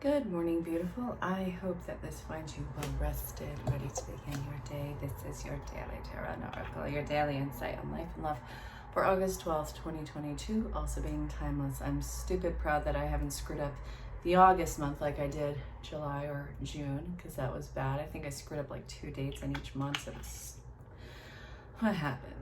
Good morning, beautiful. I hope that this finds you well rested, ready to begin your day. This is your daily tarot oracle, your daily insight on life and love for August 12th, 2022, also being timeless. I'm stupid proud that I haven't screwed up the August month like I did July or June, because that was bad. I think I screwed up like 2 dates in each month. It was what happened.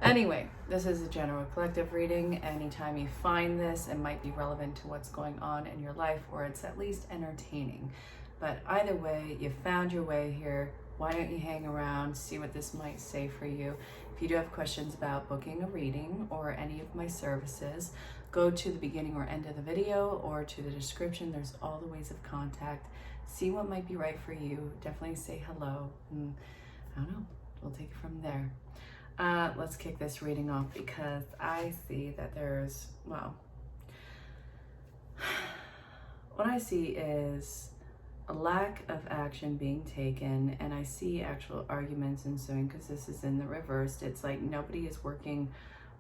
Anyway, this is a general collective reading. Anytime you find this, it might be relevant to what's going on in your life, or it's at least entertaining. But either way, you found your way here. Why don't you hang around, see what this might say for you? If you do have questions about booking a reading or any of my services, go to the beginning or end of the video or to the description. There's all the ways of contact. See what might be right for you. Definitely say hello. And I don't know, we'll take it from there. Let's kick this reading off because I see that there's, well, what I see is a lack of action being taken, and I see actual arguments ensuing because this is in the reversed. It's like nobody is working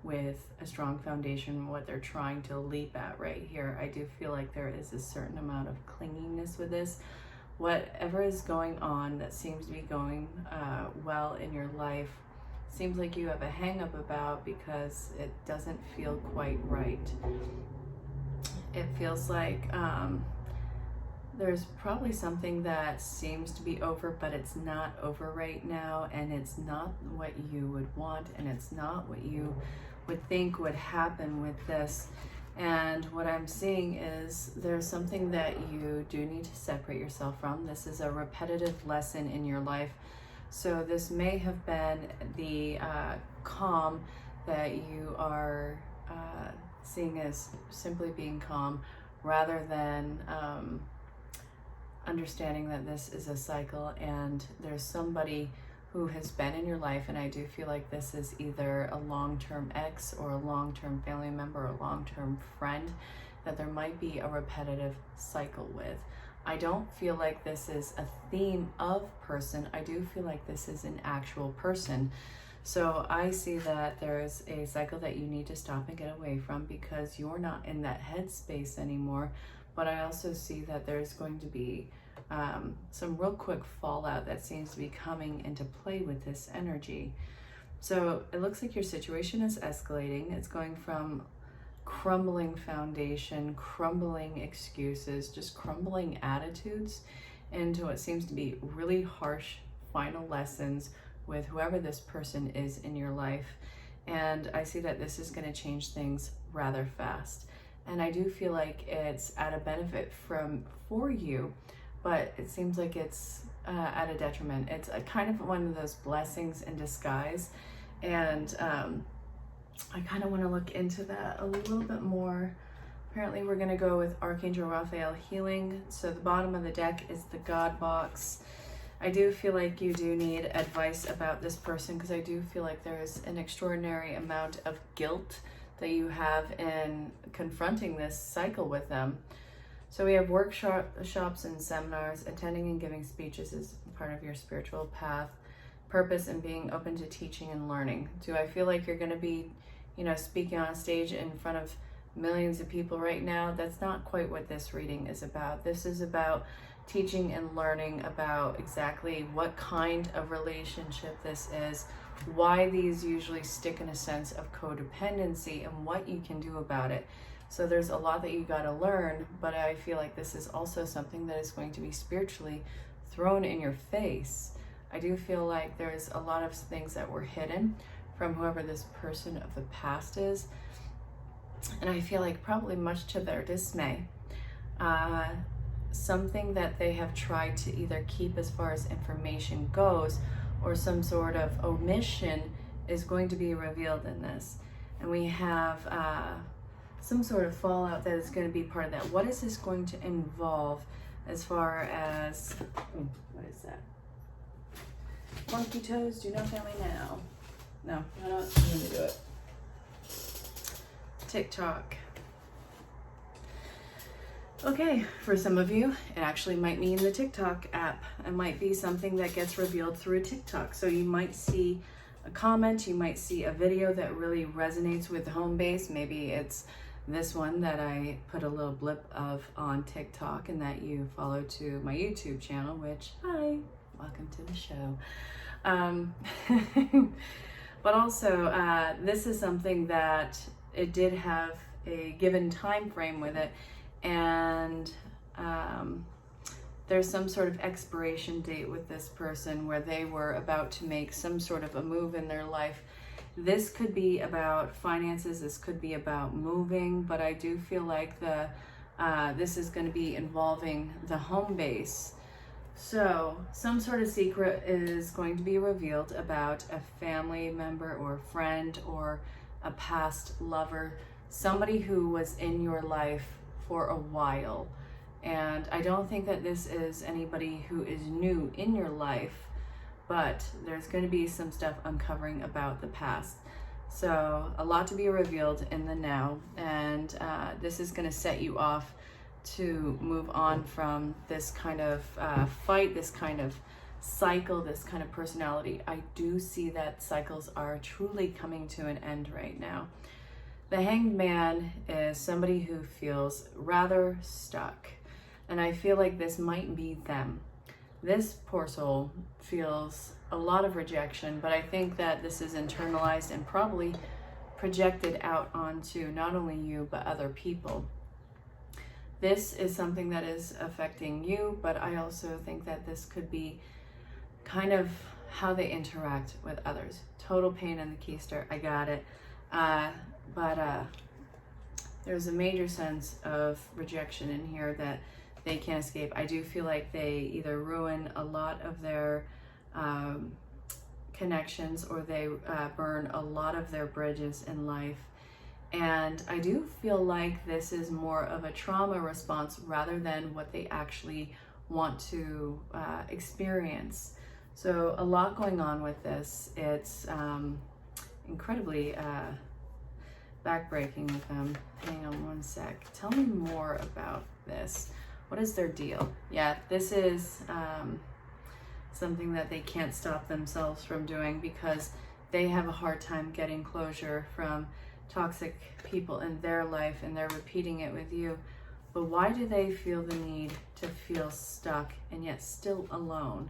with a strong foundation what they're trying to leap at right here. I do feel like there is a certain amount of clinginess with this. Whatever is going on that seems to be going well in your life seems like you have a hang up about because it doesn't feel quite right. It feels like there's probably something that seems to be over, but it's not over right now, and it's not what you would want, and it's not what you would think would happen with this. And what I'm seeing is there's something that you do need to separate yourself from. This is a repetitive lesson in your life. So this may have been the calm that you are seeing as simply being calm, rather than understanding that this is a cycle and there's somebody who has been in your life. And I do feel like this is either a long-term ex or a long-term family member or a long-term friend that there might be a repetitive cycle with. I don't feel like this is a theme of person. I do feel like this is an actual person. So I see that there's a cycle that you need to stop and get away from because you're not in that headspace anymore. But I also see that there's going to be some real quick fallout that seems to be coming into play with this energy. So it looks like your situation is escalating. It's going from crumbling foundation, crumbling excuses, just crumbling attitudes into what seems to be really harsh final lessons with whoever this person is in your life. And I see that this is going to change things rather fast. And I do feel like it's at a benefit for you, but it seems like it's at a detriment. It's a kind of one of those blessings in disguise. And I kind of want to look into that a little bit more. Apparently we're going to go with Archangel Raphael healing. So the bottom of the deck is the God box. I do feel like you do need advice about this person because I do feel like there's an extraordinary amount of guilt that you have in confronting this cycle with them. So we have workshops and seminars. Attending and giving speeches is part of your spiritual path. Purpose and being open to teaching and learning. Do I feel like you're going to be, speaking on a stage in front of millions of people right now? That's not quite what this reading is about. This is about teaching and learning about exactly what kind of relationship this is, why these usually stick in a sense of codependency, and what you can do about it. So there's a lot that you got to learn, but I feel like this is also something that is going to be spiritually thrown in your face. I do feel like there's a lot of things that were hidden from whoever this person of the past is. And I feel like probably much to their dismay, something that they have tried to either keep as far as information goes or some sort of omission is going to be revealed in this. And we have some sort of fallout that is going to be part of that. What is this going to involve as far as, what is that? Funky toes, do not fail me now. No, I'm going to do it. TikTok. Okay, for some of you, it actually might mean the TikTok app. It might be something that gets revealed through TikTok. So you might see a comment, you might see a video that really resonates with the home base. Maybe it's This one that I put a little blip of on TikTok and that you follow to my YouTube channel, which, hi, welcome to the show. But also, this is something that it did have a given time frame with it, and there's some sort of expiration date with this person where they were about to make some sort of a move in their life. This could be about finances, this could be about moving, but I do feel like this is going to be involving the home base. So some sort of secret is going to be revealed about a family member or friend or a past lover, somebody who was in your life for a while. And I don't think that this is anybody who is new in your life, but there's going to be some stuff uncovering about the past. So a lot to be revealed in the now, and this is going to set you off to move on from this kind of fight, this kind of cycle, this kind of personality. I do see that cycles are truly coming to an end right now. The Hanged Man is somebody who feels rather stuck, and I feel like this might be them. This poor soul feels a lot of rejection, but I think that this is internalized and probably projected out onto not only you, but other people. This is something that is affecting you, but I also think that this could be kind of how they interact with others. Total pain in the keister, I got it. But there's a major sense of rejection in here that they can't escape. I do feel like they either ruin a lot of their connections, or they burn a lot of their bridges in life. And I do feel like this is more of a trauma response rather than what they actually want to experience. So a lot going on with this. It's incredibly backbreaking with them. Hang on one sec. Tell me more about this. What is their deal? Yeah, this is something that they can't stop themselves from doing because they have a hard time getting closure from toxic people in their life, and they're repeating it with you. But why do they feel the need to feel stuck and yet still alone?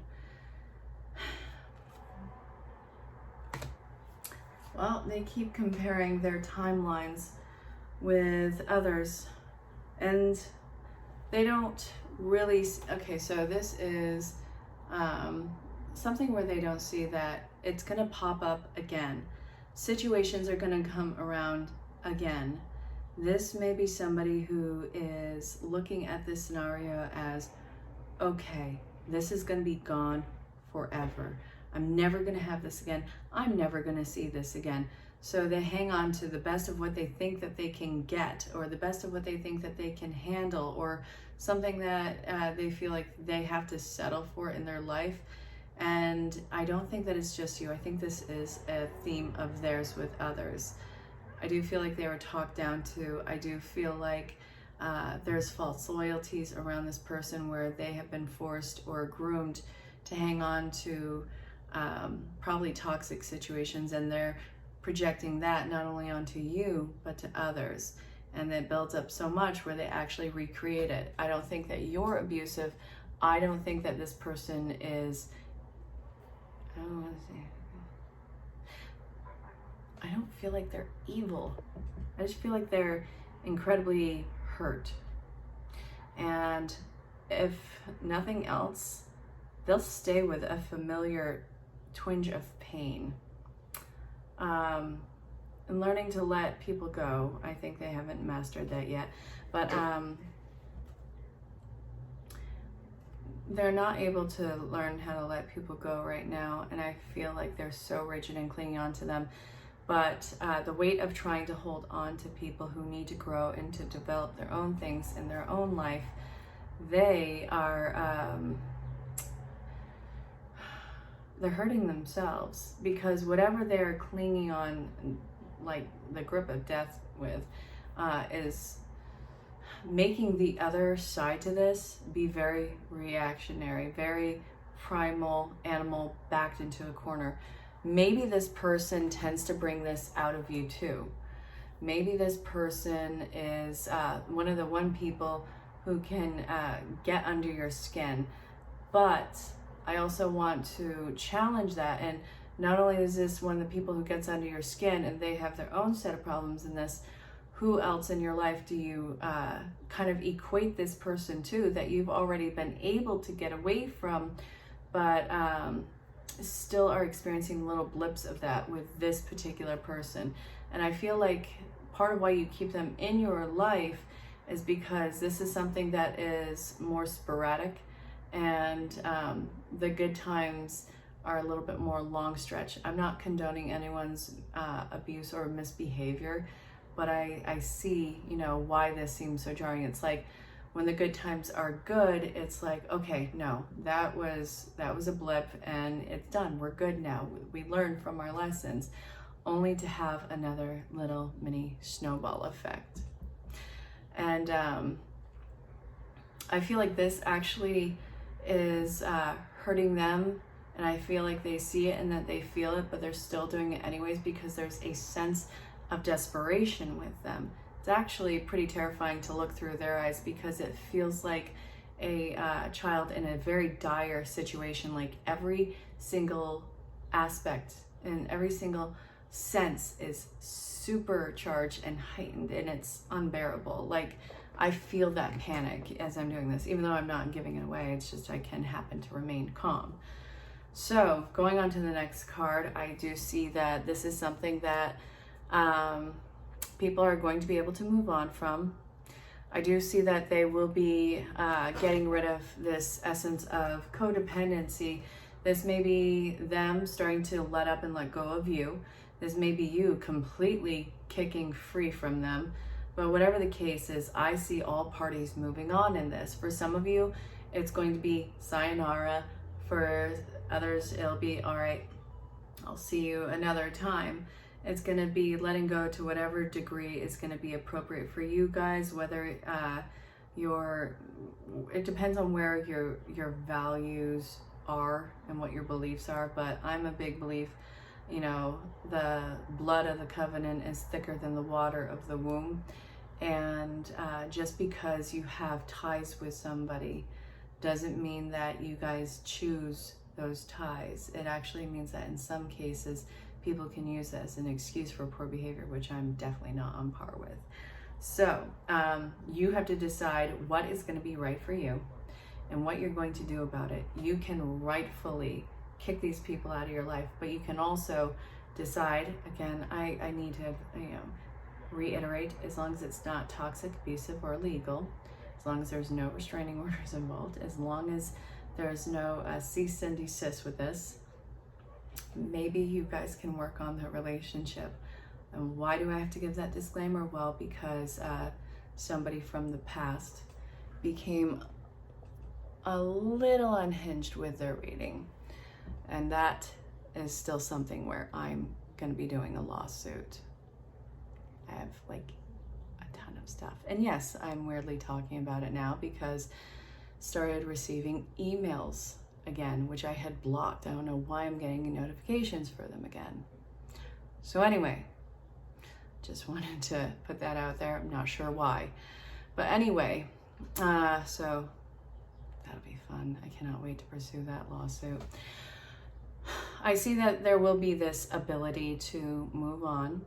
Well, they keep comparing their timelines with others, and they don't really, okay, so this is something where they don't see that it's going to pop up again. Situations are going to come around again. This may be somebody who is looking at this scenario as, okay, this is going to be gone forever. I'm never going to have this again. I'm never going to see this again. So they hang on to the best of what they think that they can get, or the best of what they think that they can handle, or something that they feel like they have to settle for in their life. And I don't think that it's just you. I think this is a theme of theirs with others. I do feel like they were talked down to. I do feel like there's false loyalties around this person where they have been forced or groomed to hang on to probably toxic situations, and they're projecting that not only onto you but to others, and it builds up so much where they actually recreate it. I don't think that you're abusive. I don't think that this person is, I don't feel like they're evil. I just feel like they're incredibly hurt, and if nothing else, they'll stay with a familiar twinge of pain. And learning to let people go. I think they haven't mastered that yet, but they're not able to learn how to let people go right now, and I feel like they're so rigid and clinging on to them. But the weight of trying to hold on to people who need to grow and to develop their own things in their own life, they are they're hurting themselves, because whatever they're clinging on, like the grip of death with, is making the other side to this be very reactionary, very primal, animal, backed into a corner. Maybe this person tends to bring this out of you too. Maybe this person is one of the people who can get under your skin. But I also want to challenge that. And not only is this one of the people who gets under your skin and they have their own set of problems in this, who else in your life do you kind of equate this person to that you've already been able to get away from, but still are experiencing little blips of that with this particular person? And I feel like part of why you keep them in your life is because this is something that is more sporadic, and the good times are a little bit more long stretch. I'm not condoning anyone's abuse or misbehavior, but I see, you know, why this seems so jarring. It's like when the good times are good, it's like, okay, no, that was a blip and it's done. We're good now. We learned from our lessons, only to have another little mini snowball effect. And I feel like this actually is hurting them, and I feel like they see it and that they feel it, but they're still doing it anyways because there's a sense of desperation with them. It's actually pretty terrifying to look through their eyes because it feels like a child in a very dire situation. Like every single aspect and every single sense is supercharged and heightened, and it's unbearable. Like I feel that panic as I'm doing this, even though I'm not giving it away. It's just I can happen to remain calm. So going on to the next card, I do see that this is something that people are going to be able to move on from. I do see that they will be getting rid of this essence of codependency. This may be them starting to let up and let go of you. This may be you completely kicking free from them. But whatever the case is, I see all parties moving on in this. For some of you, it's going to be sayonara. For others, it'll be, all right, I'll see you another time. It's going to be letting go to whatever degree is going to be appropriate for you guys, whether it depends on where your values are and what your beliefs are. But I'm a big belief, you know, the blood of the covenant is thicker than the water of the womb. And just because you have ties with somebody doesn't mean that you guys choose those ties. It actually means that in some cases, people can use that as an excuse for poor behavior, which I'm definitely not on par with. So you have to decide what is going to be right for you and what you're going to do about it. You can rightfully kick these people out of your life, but you can also decide, again, I need to, reiterate, as long as it's not toxic, abusive, or illegal, as long as there's no restraining orders involved, as long as there's no cease and desist with this, maybe you guys can work on the relationship. And why do I have to give that disclaimer? Well, because somebody from the past became a little unhinged with their reading. And that is still something where I'm going to be doing a lawsuit. I have like a ton of stuff. And yes, I'm weirdly talking about it now because started receiving emails again, which I had blocked. I don't know why I'm getting notifications for them again. So anyway, just wanted to put that out there. I'm not sure why. But anyway, so that'll be fun. I cannot wait to pursue that lawsuit. I see that there will be this ability to move on.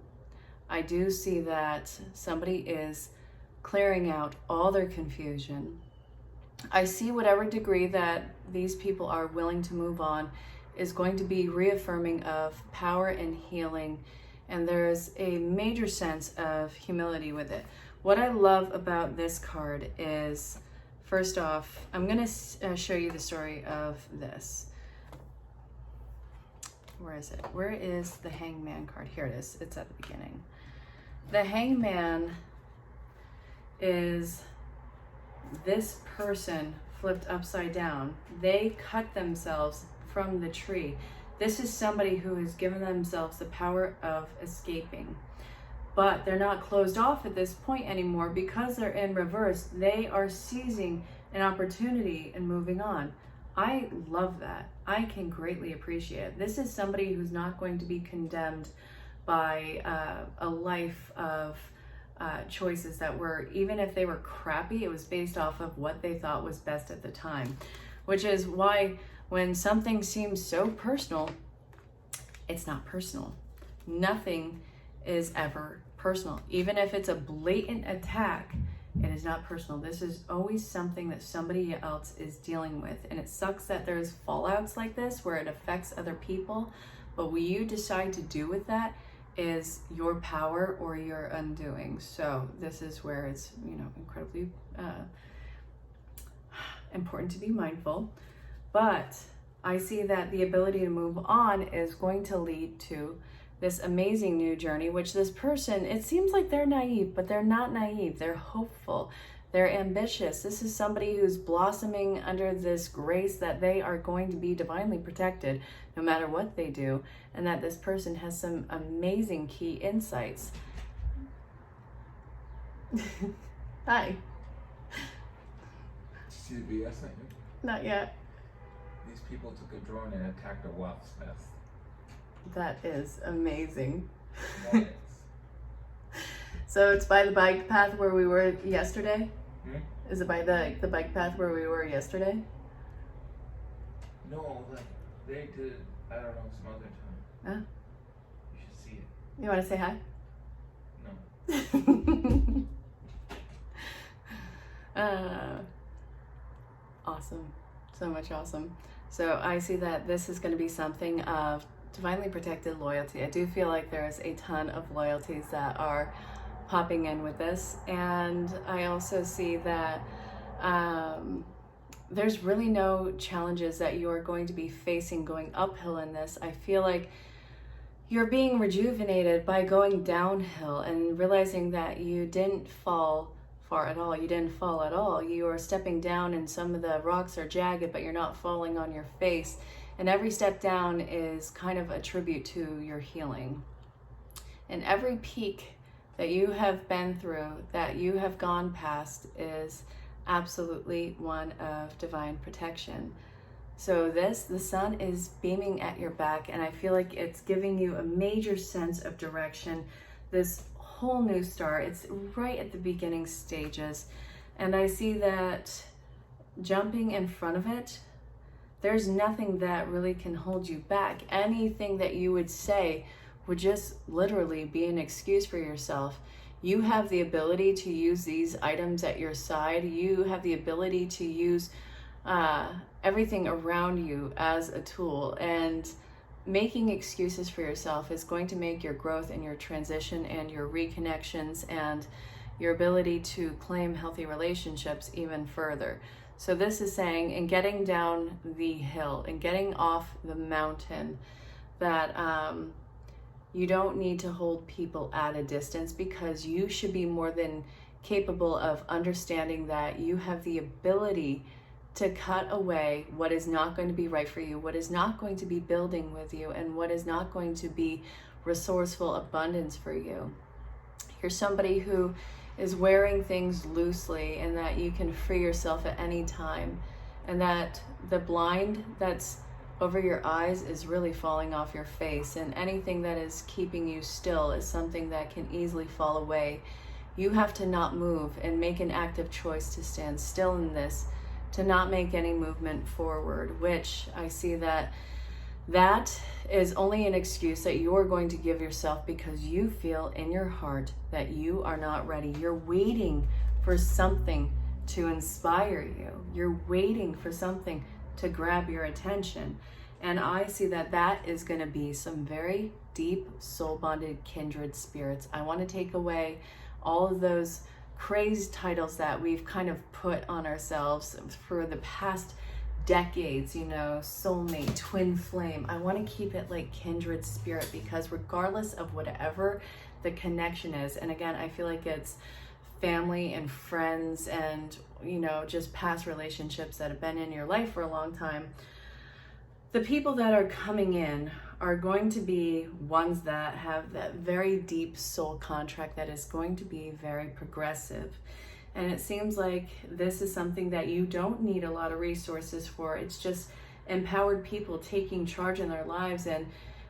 I do see that somebody is clearing out all their confusion. I see whatever degree that these people are willing to move on is going to be reaffirming of power and healing, and there's a major sense of humility with it. What I love about this card is, first off, I'm going to show you the story of this. Where is it? Where is the Hangman card? Here it is. It's at the beginning. The Hangman is this person flipped upside down. They cut themselves from the tree. This is somebody who has given themselves the power of escaping. But they're not closed off at this point anymore because they're in reverse. They are seizing an opportunity and moving on. I love that. I can greatly appreciate it. This is somebody who's not going to be condemned by a life of choices that were, even if they were crappy, it was based off of what they thought was best at the time. Which is why when something seems so personal, it's not personal. Nothing is ever personal. Even if it's a blatant attack, it is not personal. This is always something that somebody else is dealing with. And it sucks that there's fallouts like this where it affects other people. But what you decide to do with that is your power or your undoing. So this is where it's, incredibly important to be mindful. But I see that the ability to move on is going to lead to this amazing new journey, which this person, it seems like they're naive, but they're not naive. They're hopeful. They're ambitious. This is somebody who's blossoming under this grace that they are going to be divinely protected no matter what they do, and that this person has some amazing key insights. Hi. See the BS I think? Not yet. These people took a drone and attacked a wasp's nest. That is amazing. Nice. So it's by the bike path where we were yesterday? Hmm? Is it by the bike path where we were yesterday? No, like they did, I don't know, some other time. You should see it. You want to say hi? No. Awesome. So much awesome. So I see that this is going to be something of divinely protected loyalty. I do feel like there's a ton of loyalties that are popping in with this. And I also see that there's really no challenges that you're going to be facing going uphill in this. I feel like you're being rejuvenated by going downhill and realizing that you didn't fall far at all. You didn't fall at all. You are stepping down and some of the rocks are jagged, but you're not falling on your face. And every step down is kind of a tribute to your healing. And every peak that you have been through, that you have gone past, is absolutely one of divine protection. So the sun is beaming at your back, and I feel like it's giving you a major sense of direction. This whole new start, it's right at the beginning stages. And I see that jumping in front of it, there's nothing that really can hold you back. Anything that you would say would just literally be an excuse for yourself. You have the ability to use these items at your side. You have the ability to use everything around you as a tool, and making excuses for yourself is going to make your growth and your transition and your reconnections and your ability to claim healthy relationships even further. So this is saying, in getting down the hill and getting off the mountain, that you don't need to hold people at a distance, because you should be more than capable of understanding that you have the ability to cut away what is not going to be right for you, what is not going to be building with you, and what is not going to be resourceful abundance for you. You're somebody who is wearing things loosely, and that you can free yourself at any time, and that the blind that's over your eyes is really falling off your face, and anything that is keeping you still is something that can easily fall away. You have to not move and make an active choice to stand still in this, to not make any movement forward, which I see that is only an excuse that you're going to give yourself, because you feel in your heart that you are not ready. You're waiting for something to inspire you. You're waiting for something to grab your attention. And I see that is going to be some very deep soul bonded kindred spirits. I want to take away all of those crazed titles that we've kind of put on ourselves for the past decades, soulmate, twin flame. I want to keep it like kindred spirit, because regardless of whatever the connection is, and again, I feel like it's family and friends and, just past relationships that have been in your life for a long time, the people that are coming in are going to be ones that have that very deep soul contract that is going to be very progressive. And it seems like this is something that you don't need a lot of resources for. It's just empowered people taking charge in their lives and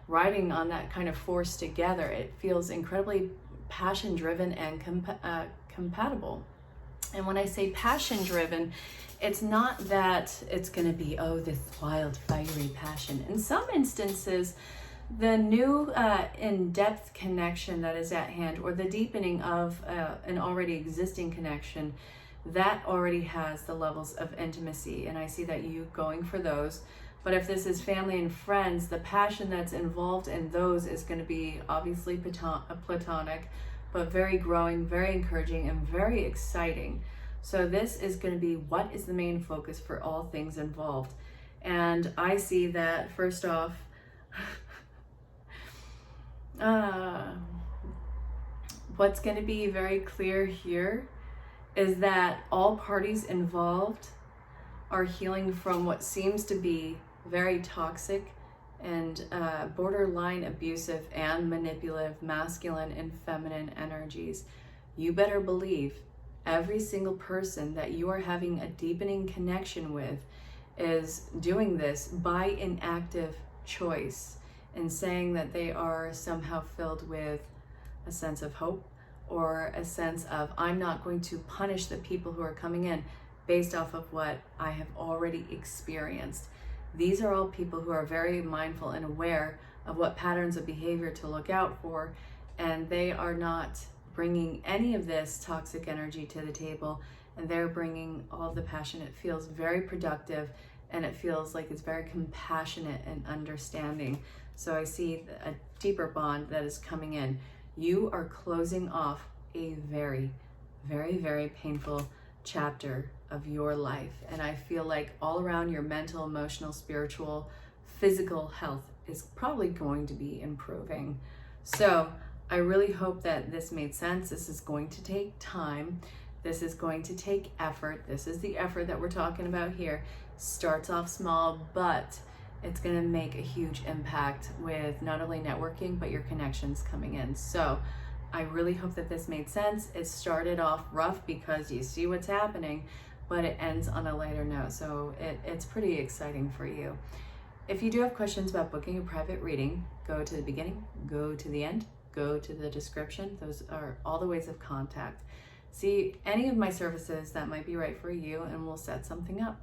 riding on that kind of force together. It feels incredibly passion driven and compatible. And when I say passion driven, it's not that it's going to be, oh, this wild, fiery passion. In some instances, the new in-depth connection that is at hand, or the deepening of an already existing connection, that already has the levels of intimacy. And I see that you going for those. But if this is family and friends, the passion that's involved in those is going to be obviously platonic, but very growing, very encouraging, and very exciting. So this is going to be what is the main focus for all things involved. And I see that, first off, what's going to be very clear here is that all parties involved are healing from what seems to be very toxic and borderline abusive and manipulative masculine and feminine energies. You better believe every single person that you are having a deepening connection with is doing this by an active choice and saying that they are somehow filled with a sense of hope or a sense of, I'm not going to punish the people who are coming in based off of what I have already experienced. These are all people who are very mindful and aware of what patterns of behavior to look out for, and they are not bringing any of this toxic energy to the table, and they're bringing all the passion. It feels very productive, and it feels like it's very compassionate and understanding. So I see a deeper bond that is coming in. You are closing off a very, very, very painful chapter of your life. And I feel like all around your mental, emotional, spiritual, physical health is probably going to be improving. So I really hope that this made sense. This is going to take time. This is going to take effort. This is the effort that we're talking about here. Starts off small, but it's going to make a huge impact with not only networking, but your connections coming in. So I really hope that this made sense. It started off rough because you see what's happening, but it ends on a lighter note. So it's pretty exciting for you. If you do have questions about booking a private reading, go to the beginning, go to the end, go to the description. Those are all the ways of contact. See any of my services that might be right for you, and we'll set something up.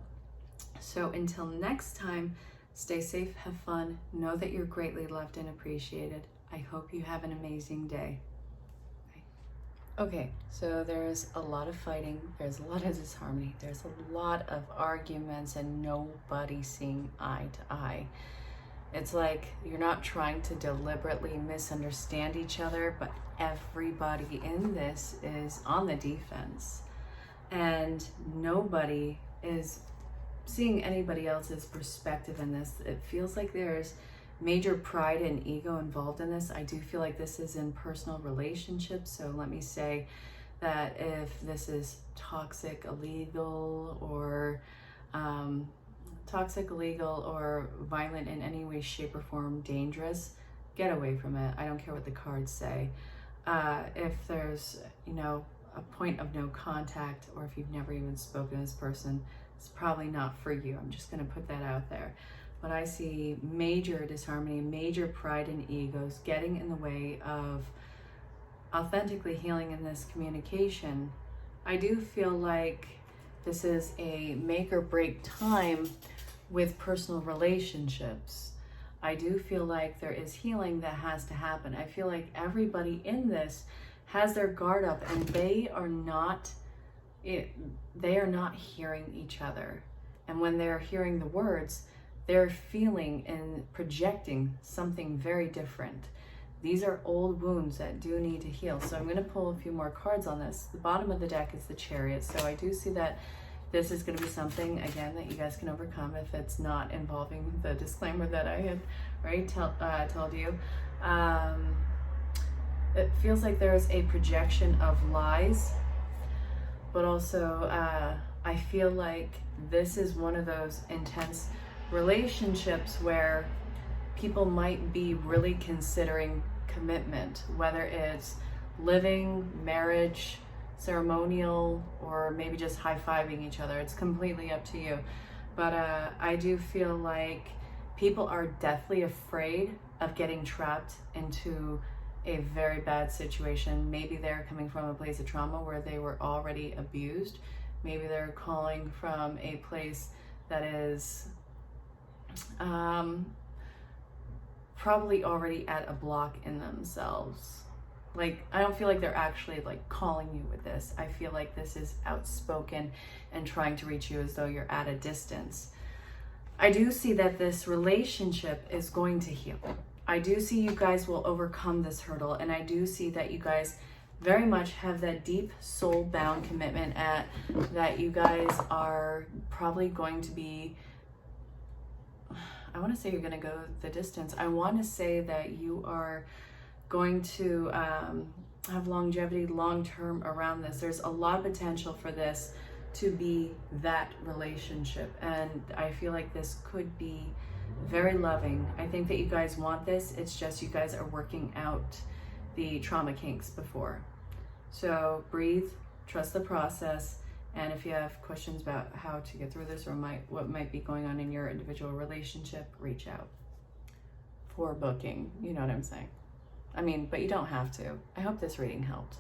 So until next time, stay safe, have fun, know that you're greatly loved and appreciated. I hope you have an amazing day. Okay, so there's a lot of fighting, there's a lot of disharmony, there's a lot of arguments, and nobody seeing eye to eye. It's like you're not trying to deliberately misunderstand each other, but everybody in this is on the defense. And nobody is seeing anybody else's perspective in this. It feels like there's major pride and ego involved in this. I do feel like this is in personal relationships. So let me say that if this is toxic, illegal, or violent in any way, shape, or form, dangerous, get away from it. I don't care what the cards say. If there's, a point of no contact, or if you've never even spoken to this person, it's probably not for you. I'm just going to put that out there. But I see major disharmony, major pride and egos getting in the way of authentically healing in this communication. I do feel like this is a make or break time with personal relationships. I do feel like there is healing that has to happen. I feel like everybody in this has their guard up, and they are not hearing each other. And when they're hearing the words, they're feeling and projecting something very different. These are old wounds that do need to heal. So I'm going to pull a few more cards on this. The bottom of the deck is the Chariot. So I do see that this is going to be something, again, that you guys can overcome if it's not involving the disclaimer that I had already told you. It feels like there's a projection of lies, but also I feel like this is one of those intense relationships where people might be really considering commitment, whether it's living, marriage, ceremonial, or maybe just high-fiving each other. It's completely up to you. But I do feel like People are deathly afraid of getting trapped into a very bad situation. Maybe they're coming from a place of trauma where they were already abused. Maybe they're calling from a place that is probably already at a block in themselves. Like, I don't feel like they're actually like calling you with this. I feel like this is outspoken and trying to reach you as though you're at a distance. I do see that this relationship is going to heal. I do see you guys will overcome this hurdle, and I do see that you guys very much have that deep soul-bound commitment that you guys are probably going to be, I want to say you're going to go the distance. I want to say that you are going to have longevity long-term around this. There's a lot of potential for this to be that relationship, and I feel like this could be very loving. I think that you guys want this. It's just you guys are working out the trauma kinks before. So breathe, trust the process, and if you have questions about how to get through this or what might be going on in your individual relationship, reach out for booking. You know what I'm saying? I mean, but you don't have to. I hope this reading helped.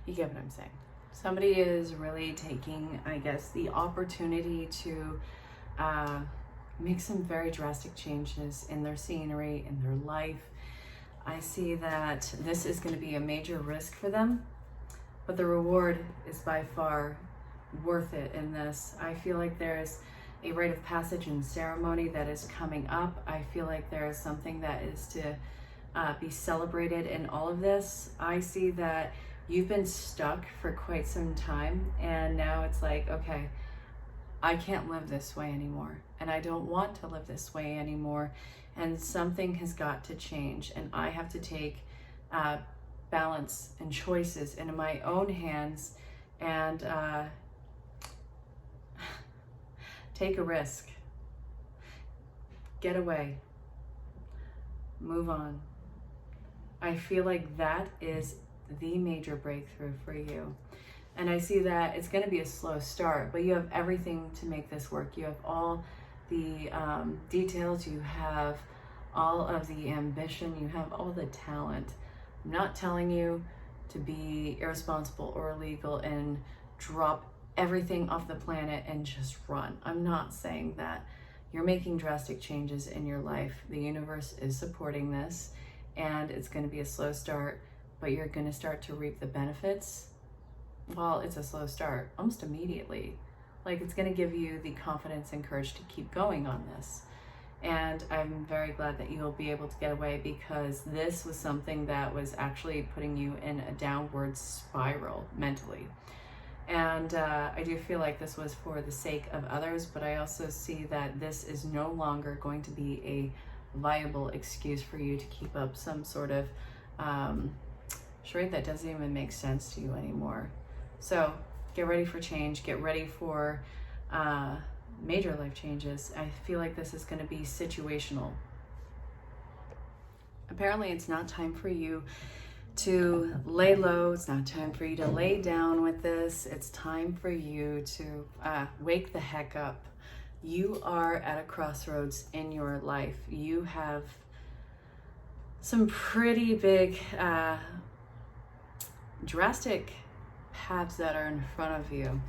You get what I'm saying. Somebody is really taking, I guess, the opportunity to make some very drastic changes in their scenery, in their life. I see that this is going to be a major risk for them, but the reward is by far worth it in this. I feel like there's a rite of passage and ceremony that is coming up. I feel like there is something that is to be celebrated in all of this. I see that you've been stuck for quite some time, and now it's like, okay, I can't live this way anymore, and I don't want to live this way anymore, and something has got to change, and I have to take balance and choices into my own hands and take a risk, get away, move on. I feel like that is the major breakthrough for you. And I see that it's going to be a slow start, but you have everything to make this work. You have all the details, you have all of the ambition, you have all the talent. I'm not telling you to be irresponsible or illegal and drop everything off the planet and just run. I'm not saying that. You're making drastic changes in your life. The universe is supporting this, and it's going to be a slow start, but you're going to start to reap the benefits. Well, it's a slow start, almost immediately. Like, it's going to give you the confidence and courage to keep going on this. And I'm very glad that you'll be able to get away, because this was something that was actually putting you in a downward spiral mentally. And I do feel like this was for the sake of others, but I also see that this is no longer going to be a viable excuse for you to keep up some sort of charade that doesn't even make sense to you anymore. So get ready for change, get ready for major life changes. I feel like this is going to be situational. Apparently it's not time for you to lay low. It's not time for you to lay down with this. It's time for you to wake the heck up. You are at a crossroads in your life. You have some pretty big drastic paths that are in front of you.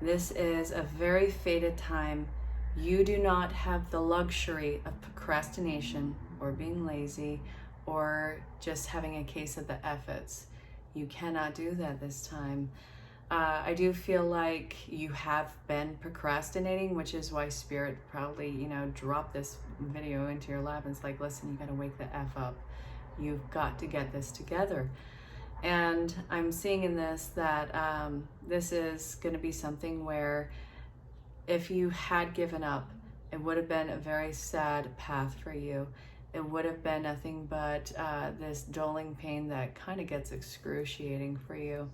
This is a very fated time. You do not have the luxury of procrastination or being lazy or just having a case of the efforts. You cannot do that this time. I do feel like you have been procrastinating, which is why Spirit probably, dropped this video into your lap and it's like, listen, you gotta wake the F up. You've got to get this together. And I'm seeing in this that this is gonna be something where if you had given up, it would have been a very sad path for you. It would have been nothing but this dulling pain that kind of gets excruciating for you.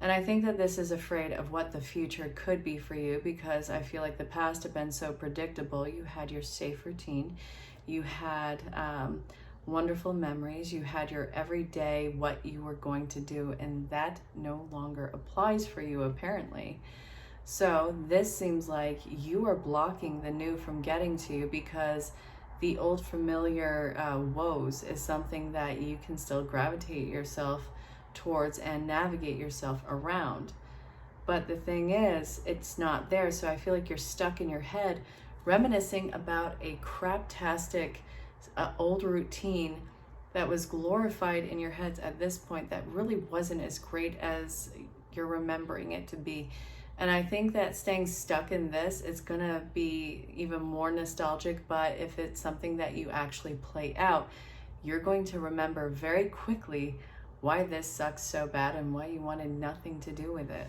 And I think that this is afraid of what the future could be for you, because I feel like the past have been so predictable. You had your safe routine, you had wonderful memories, you had your everyday what you were going to do, and that no longer applies for you apparently. So this seems like you are blocking the new from getting to you, because the old familiar woes is something that you can still gravitate yourself towards and navigate yourself around. But the thing is, it's not there. So I feel like you're stuck in your head reminiscing about a craptastic old routine that was glorified in your heads at this point that really wasn't as great as you're remembering it to be. And I think that staying stuck in this is gonna be even more nostalgic, but if it's something that you actually play out, you're going to remember very quickly why this sucks so bad and why you wanted nothing to do with it.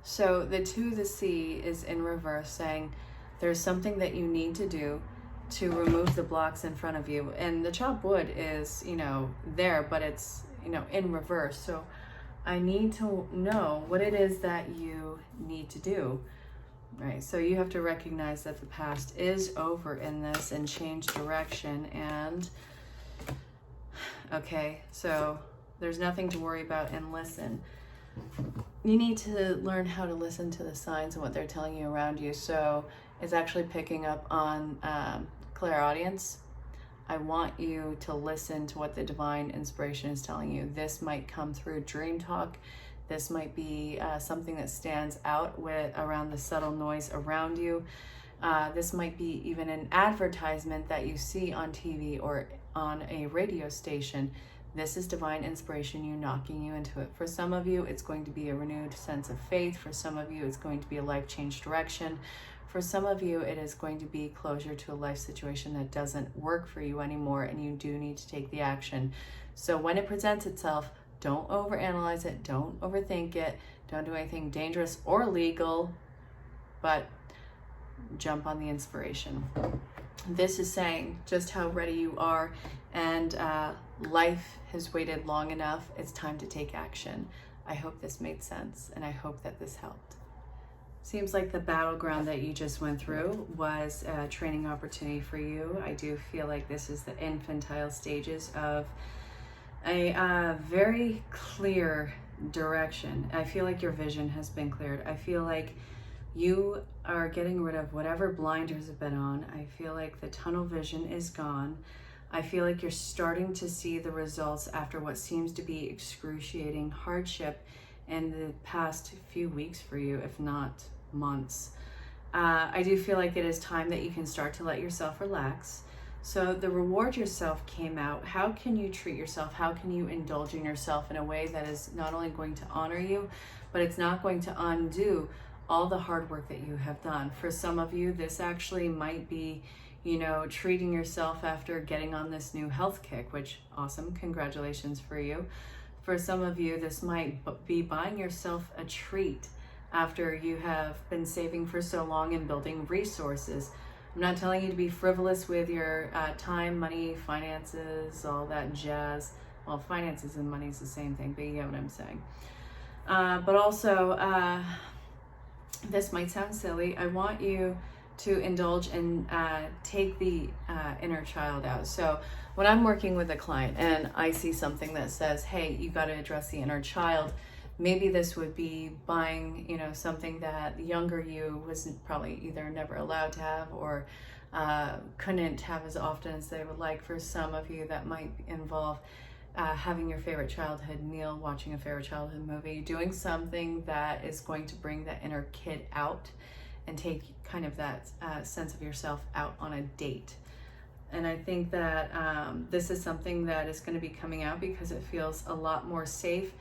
So the 2 of the sea is in reverse, saying there's something that you need to do to remove the blocks in front of you. And the chopped wood is, there, but it's, in reverse. So I need to know what it is that you need to do, right? So you have to recognize that the past is over in this and change direction. And okay, so there's nothing to worry about, and listen. You need to learn how to listen to the signs and what they're telling you around you. So it's actually picking up on clairaudience. I want you to listen to what the divine inspiration is telling you. This might come through dream talk. This might be something that stands out around the subtle noise around you. This might be even an advertisement that you see on TV or on a radio station. This is divine inspiration, you knocking you into it. For some of you, it's going to be a renewed sense of faith. For some of you, it's going to be a life change direction. For some of you, it is going to be closure to a life situation that doesn't work for you anymore, and you do need to take the action. So when it presents itself, don't overanalyze it, don't overthink it, don't do anything dangerous or illegal, but jump on the inspiration. This is saying just how ready you are, and life has waited long enough. It's time to take action. I hope this made sense, and I hope that this helped. Seems like the battleground that you just went through was a training opportunity for you. I do feel like this is the infantile stages of a very clear direction. I feel like your vision has been cleared. I feel like you are getting rid of whatever blinders have been on. I feel like the tunnel vision is gone. I feel like you're starting to see the results after what seems to be excruciating hardship in the past few weeks for you, if not months. I do feel like it is time that you can start to let yourself relax. So the reward yourself came out. How can you treat yourself? How can you indulge in yourself in a way that is not only going to honor you, but it's not going to undo all the hard work that you have done? For some of you, this actually might be, treating yourself after getting on this new health kick, which awesome, congratulations for you. For some of you, this might be buying yourself a treat after you have been saving for so long and building resources. I'm not telling you to be frivolous with your time, money, finances, all that jazz. Well, finances and money is the same thing, but you get what I'm saying. But also, this might sound silly. I want you to indulge and take the inner child out. So when I'm working with a client and I see something that says, hey, you got to address the inner child, maybe this would be buying, something that the younger you was probably either never allowed to have or couldn't have as often as they would like. For some of you, that might involve having your favorite childhood meal, watching a favorite childhood movie, doing something that is going to bring that inner kid out and take kind of that sense of yourself out on a date. And I think that this is something that is going to be coming out because it feels a lot more safe.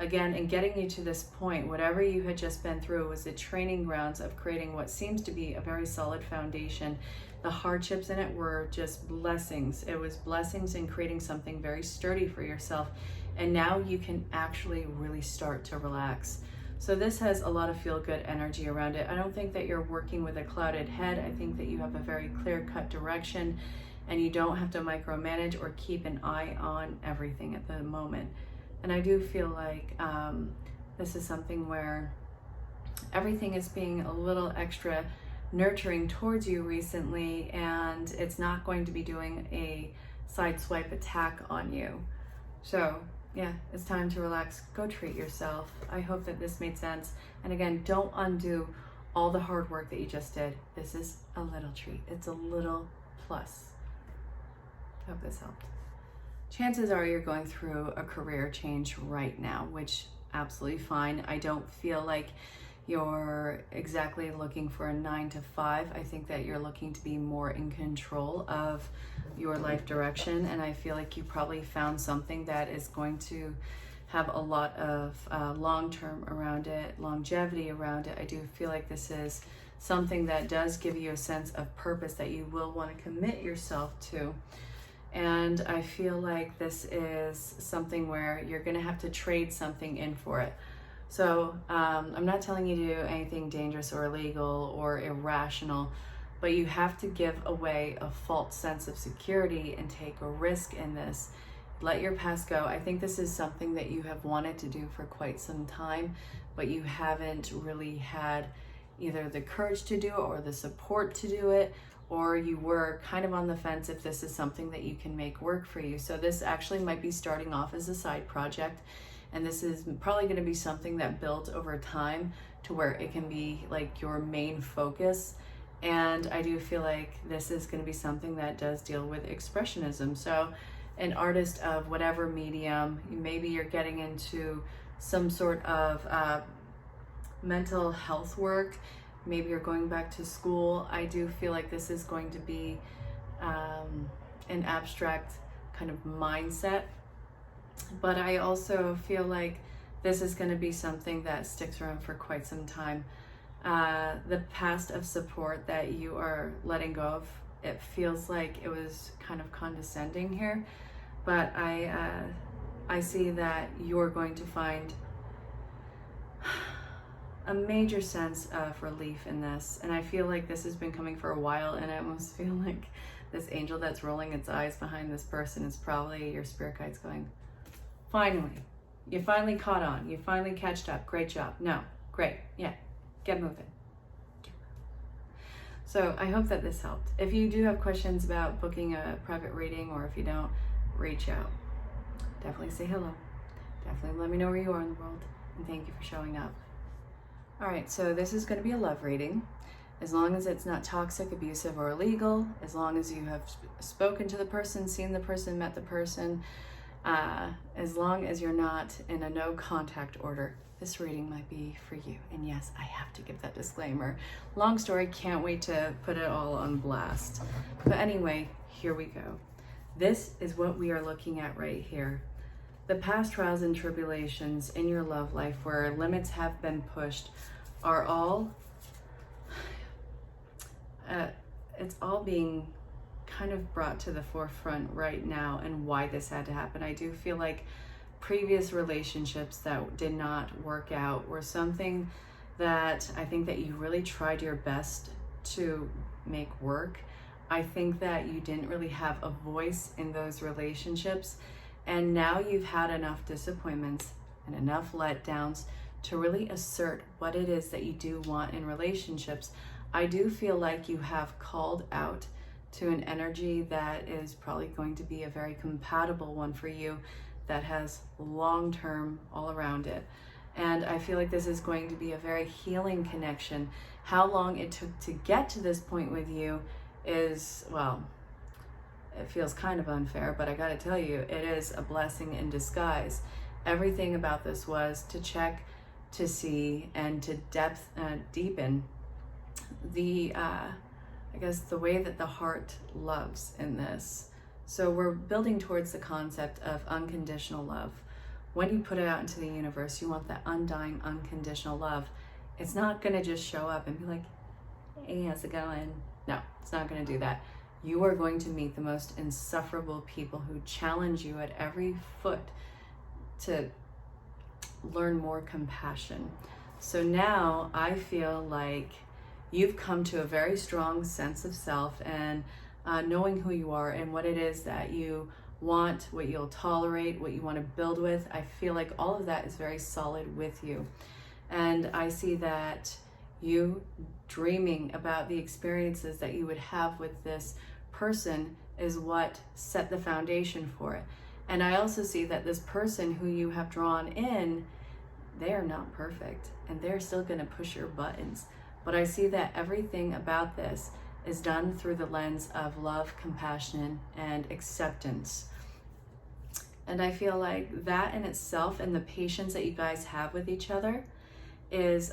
Again, and getting you to this point, whatever you had just been through was the training grounds of creating what seems to be a very solid foundation. The hardships in it were just blessings. It was blessings in creating something very sturdy for yourself. And now you can actually really start to relax. So this has a lot of feel-good energy around it. I don't think that you're working with a clouded head. I think that you have a very clear-cut direction and you don't have to micromanage or keep an eye on everything at the moment. And I do feel like this is something where everything is being a little extra nurturing towards you recently, and it's not going to be doing a sideswipe attack on you. So Yeah, it's time to relax. Go treat yourself. I hope that this made sense. And again, don't undo all the hard work that you just did. This is a little treat. It's a little plus. Hope this helped. Chances are you're going through a career change right now, which absolutely fine. I don't feel like you're exactly looking for a 9 to 5. I think that you're looking to be more in control of your life direction. And I feel like you probably found something that is going to have a lot of long-term around it, longevity around it. I do feel like this is something that does give you a sense of purpose that you will want to commit yourself to. And I feel like this is something where you're going to have to trade something in for it. So I'm not telling you to do anything dangerous or illegal or irrational, but you have to give away a false sense of security and take a risk in this. Let your past go. I think this is something that you have wanted to do for quite some time, but you haven't really had either the courage to do it or the support to do it, or you were kind of on the fence if this is something that you can make work for you. So this actually might be starting off as a side project, and this is probably going to be something that builds over time to where it can be like your main focus. And I do feel like this is going to be something that does deal with expressionism. So an artist of whatever medium, maybe you're getting into some sort of mental health work, maybe you're going back to school. I do feel like this is going to be an abstract kind of mindset, but I also feel like this is going to be something that sticks around for quite some time. The past of support that you are letting go of, it feels like it was kind of condescending here, but I see that you're going to find a major sense of relief in this. And I feel like this has been coming for a while, and I almost feel like this angel that's rolling its eyes behind this person is probably your spirit guides going, finally, you finally caught on, you finally catched up, great job. No, great, yeah, get moving. So I hope that this helped. If you do have questions about booking a private reading, or if you don't, reach out. Definitely say hello. Definitely let me know where you are in the world, and thank you for showing up. All right, so this is going to be a love reading. As long as it's not toxic, abusive, or illegal, as long as you have spoken to the person, seen the person, met the person, as long as you're not in a no contact order, this reading might be for you. And yes, I have to give that disclaimer. Long story, can't wait to put it all on blast. But anyway, here we go. This is what we are looking at right here. The past trials and tribulations in your love life where limits have been pushed are all, it's all being kind of brought to the forefront right now, and why this had to happen. I do feel like previous relationships that did not work out were something that I think that you really tried your best to make work. I think that you didn't really have a voice in those relationships, and now you've had enough disappointments and enough letdowns to really assert what it is that you do want in relationships. I do feel like you have called out to an energy that is probably going to be a very compatible one for you, that has long-term all around it. And I feel like this is going to be a very healing connection. How long it took to get to this point with you is, well, it feels kind of unfair, but I gotta tell you, it is a blessing in disguise. Everything about this was to check, to see, and to deepen the, I guess, the way that the heart loves in this. So we're building towards the concept of unconditional love. When you put it out into the universe, you want that undying, unconditional love. It's not gonna just show up and be like, hey, how's it going? No, it's not gonna do that. You are going to meet the most insufferable people who challenge you at every foot to learn more compassion. So now I feel like you've come to a very strong sense of self, and knowing who you are and what it is that you want, what you'll tolerate, what you want to build with. I feel like all of that is very solid with you. And I see that you dreaming about the experiences that you would have with this person is what set the foundation for it. And I also see that this person who you have drawn in, they are not perfect and they're still going to push your buttons. But I see that everything about this is done through the lens of love, compassion, and acceptance. And I feel like that in itself and the patience that you guys have with each other is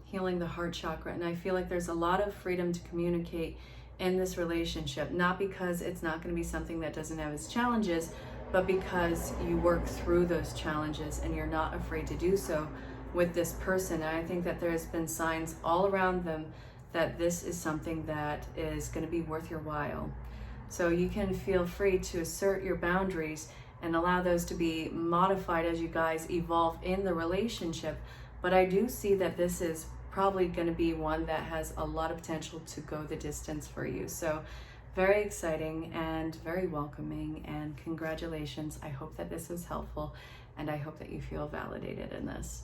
healing the heart chakra. And I feel like there's a lot of freedom to communicate in this relationship, not because it's not going to be something that doesn't have its challenges, but because you work through those challenges and you're not afraid to do so with this person. And I think that there's been signs all around them that this is something that is going to be worth your while. So you can feel free to assert your boundaries and allow those to be modified as you guys evolve in the relationship. But I do see that this is probably going to be one that has a lot of potential to go the distance for you. So very exciting and very welcoming, and congratulations. I hope that this was helpful, and I hope that you feel validated in this.